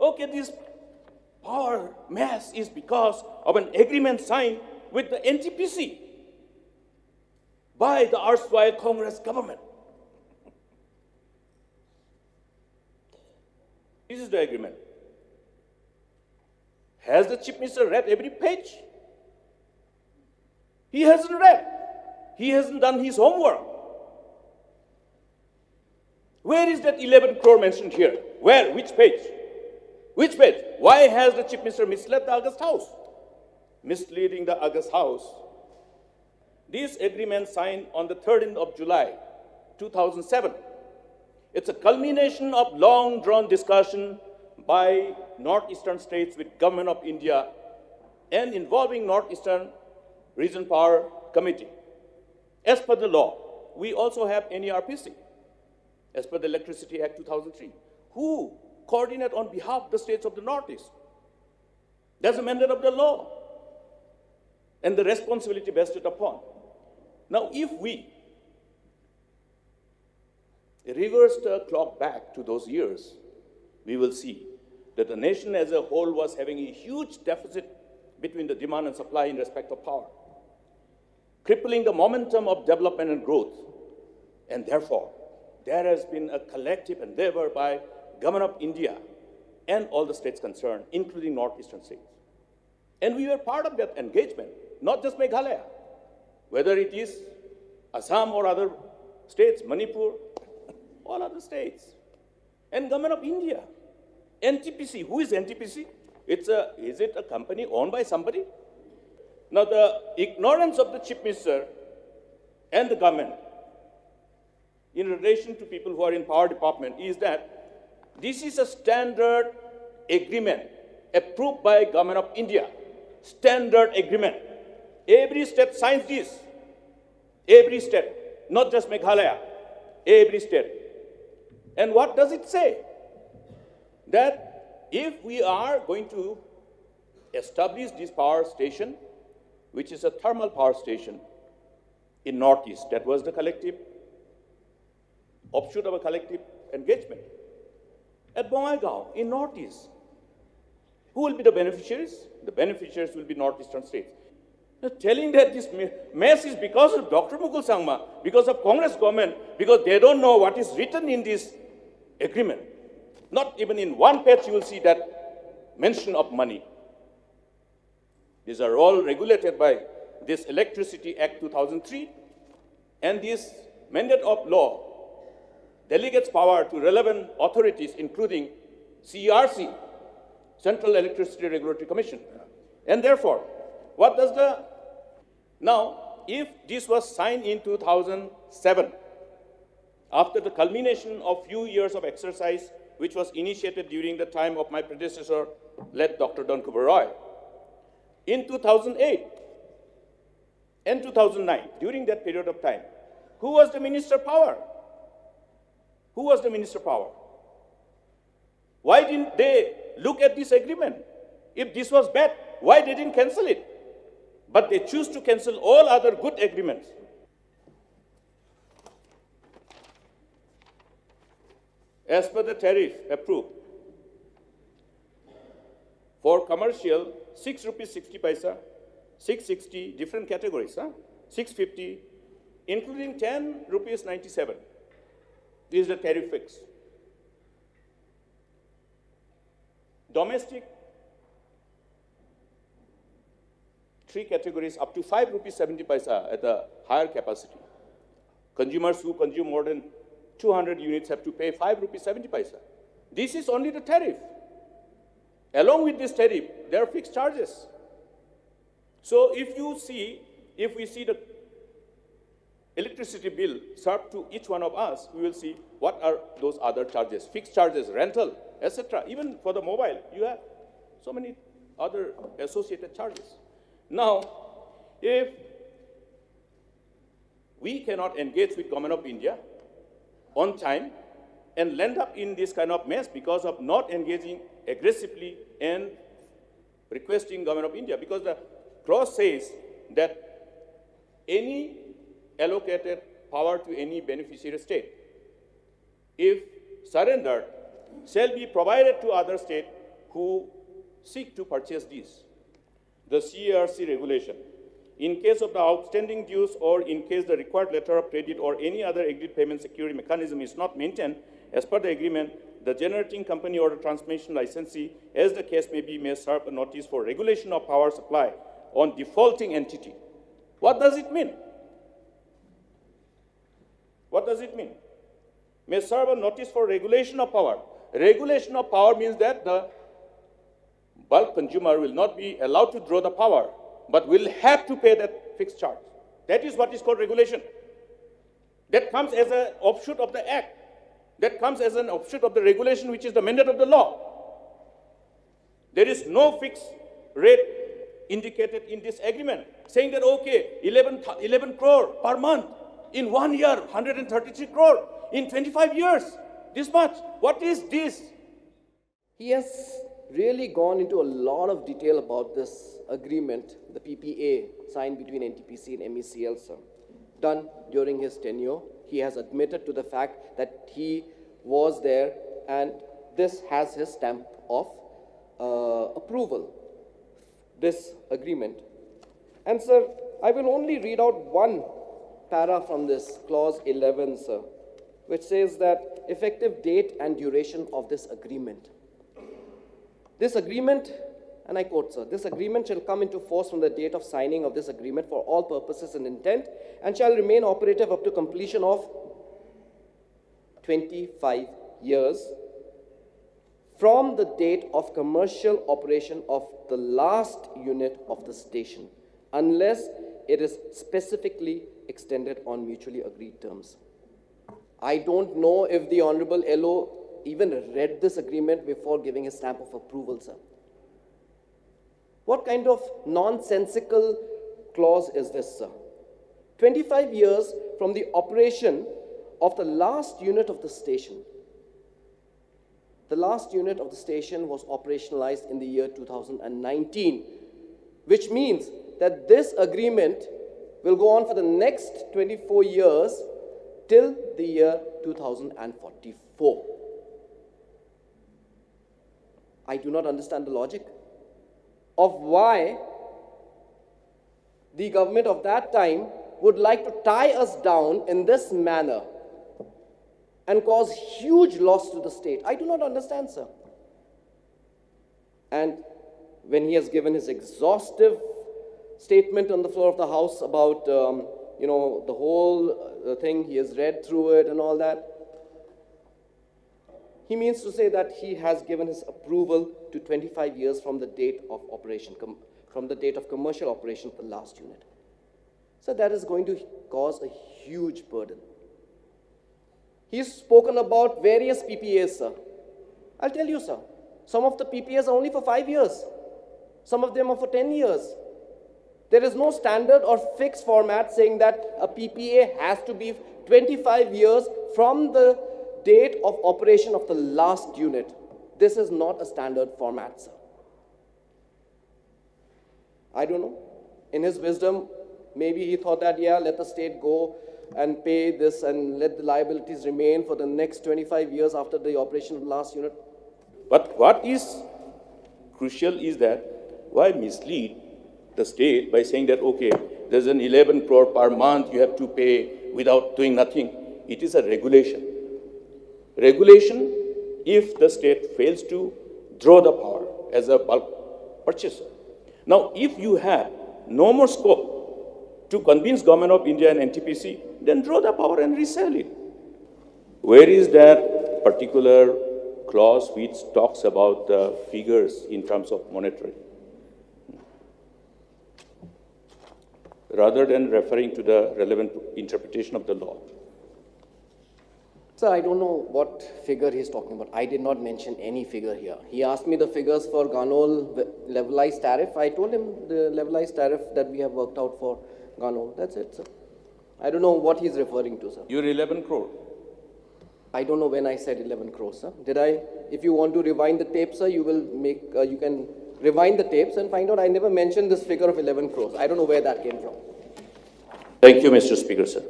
Okay, this power mess is because of an agreement signed with the NTPC by the erstwhile Congress government. This is the agreement. Has the Chief Minister read every page? He hasn't read. He hasn't done his homework. Where is that 11 crore mentioned here? Where? Which page? Which page? Why has the Chief Minister misled the August House? Misleading the August House. This agreement signed on the 13th of July, 2007. It's a culmination of long-drawn discussion by northeastern states with Government of India and involving Northeastern Region Power Committee. As per the law, we also have NERPC, as per the Electricity Act 2003, who coordinate on behalf of the states of the Northeast. That's a mandate of the law and the responsibility vested upon. Now, if we reverse the clock back to those years, we will see that the nation as a whole was having a huge deficit between the demand and supply in respect of power, crippling the momentum of development and growth. And therefore, there has been a collective endeavor by Government of India and all the states concerned, including northeastern states. And we were part of that engagement, not just Meghalaya, whether it is Assam or other states, Manipur, all other states, and Government of India. NTPC, who is NTPC? Is it a company owned by somebody? Now, the ignorance of the Chief Minister and the government in relation to people who are in power department is that this is a standard agreement approved by Government of India. Standard agreement. Every state signs this. Every state, not just Meghalaya, every state. And what does it say? That if we are going to establish this power station, which is a thermal power station in Northeast, that was the collective offshoot of a collective engagement. At Bongaigaon, in Northeast, who will be the beneficiaries? The beneficiaries will be Northeastern states. Now, telling that this mess is because of Dr. Mukul Sangma, because of Congress government, because they don't know what is written in this agreement. Not even in one page you will see that mention of money. These are all regulated by this Electricity Act 2003, and this mandate of law delegates power to relevant authorities, including CERC, Central Electricity Regulatory Commission. And therefore, what does now, if this was signed in 2007, after the culmination of few years of exercise, which was initiated during the time of my predecessor, led Dr. Don Kumar Roy, in 2008 and 2009, during that period of time, who was the Minister of Power? Who was the Minister of Power? Why didn't they look at this agreement? If this was bad, why they didn't cancel it? But they choose to cancel all other good agreements. As per the tariff approved, for commercial, 6 rupees 60 paisa, 660, different categories, 650, including 10 rupees 97. This is the tariff fix. Domestic, 3 categories up to 5 rupees 70 paisa at the higher capacity. Consumers who consume more than 200 units have to pay 5 rupees 70 paisa. This is only the tariff. Along with this tariff, there are fixed charges. So if we see the electricity bill served to each one of us, we will see what are those other charges, fixed charges, rental, etc. Even for the mobile, you have so many other associated charges. Now, if we cannot engage with Government of India on time and land up in this kind of mess because of not engaging aggressively and requesting Government of India, because the clause says that any allocated power to any beneficiary state, if surrendered, shall be provided to other state who seek to purchase these. The CERC regulation. In case of the outstanding dues or in case the required letter of credit or any other agreed payment security mechanism is not maintained, as per the agreement, the generating company or the transmission licensee, as the case may be, may serve a notice for regulation of power supply on defaulting entity. What does it mean? What does it mean? May serve a notice for regulation of power. Regulation of power means that the bulk consumer will not be allowed to draw the power, but will have to pay that fixed charge. That is what is called regulation. That comes as an offshoot of the act. That comes as an offshoot of the regulation, which is the mandate of the law. There is no fixed rate indicated in this agreement, saying that, okay, 11 crore per month, in 1 year, 133 crore, in 25 years, this much. What is this? He has really gone into a lot of detail about this agreement, the PPA signed between NTPC and MECL, sir, done during his tenure. He has admitted to the fact that he was there, and this has his stamp of approval, this agreement. And sir, I will only read out one para from this, clause 11, sir, which says that effective date and duration of this agreement. This agreement, and I quote, sir, this agreement shall come into force from the date of signing of this agreement for all purposes and intent, and shall remain operative up to completion of 25 years from the date of commercial operation of the last unit of the station, unless it is specifically extended on mutually agreed terms. I don't know if the Honorable LO even read this agreement before giving his stamp of approval, sir. What kind of nonsensical clause is this, sir? 25 years from the operation of the last unit of the station. The last unit of the station was operationalized in the year 2019, which means that this agreement will go on for the next 24 years till the year 2044. I do not understand the logic of why the government of that time would like to tie us down in this manner and cause huge loss to the state. I do not understand, sir. And when he has given his exhaustive statement on the floor of the House about, the whole thing, he has read through it and all that, he means to say that he has given his approval to 25 years from the date of operation, from the date of commercial operation of the last unit. So that is going to cause a huge burden. He's spoken about various PPAs, sir. I'll tell you, sir, some of the PPAs are only for 5 years. Some of them are for 10 years. There is no standard or fixed format saying that a PPA has to be 25 years from the date of operation of the last unit. This is not a standard format, sir. I don't know. In his wisdom, maybe he thought that, yeah, let the state go and pay this and let the liabilities remain for the next 25 years after the operation of the last unit. But what is crucial is that why mislead the state by saying that, okay, there's an 11 crore per month you have to pay without doing nothing. It is a regulation. Regulation if the state fails to draw the power as a bulk purchaser. Now, if you have no more scope to convince Government of India and NTPC, then draw the power and resell it. Where is that particular clause which talks about the figures in terms of monetary? Rather than referring to the relevant interpretation of the law. Sir, I don't know what figure he's talking about. I did not mention any figure here. He asked me the figures for Ganol levelized tariff. I told him the levelized tariff that we have worked out for Ganol. That's it, sir. I don't know what he's referring to, sir. You're 11 crore. I don't know when I said 11 crores, sir. Did I? If you want to rewind the tape, sir, you will make, you can rewind the tapes and find out I never mentioned this figure of 11 crores. I don't know where that came from. Thank you, Mr. Speaker, sir.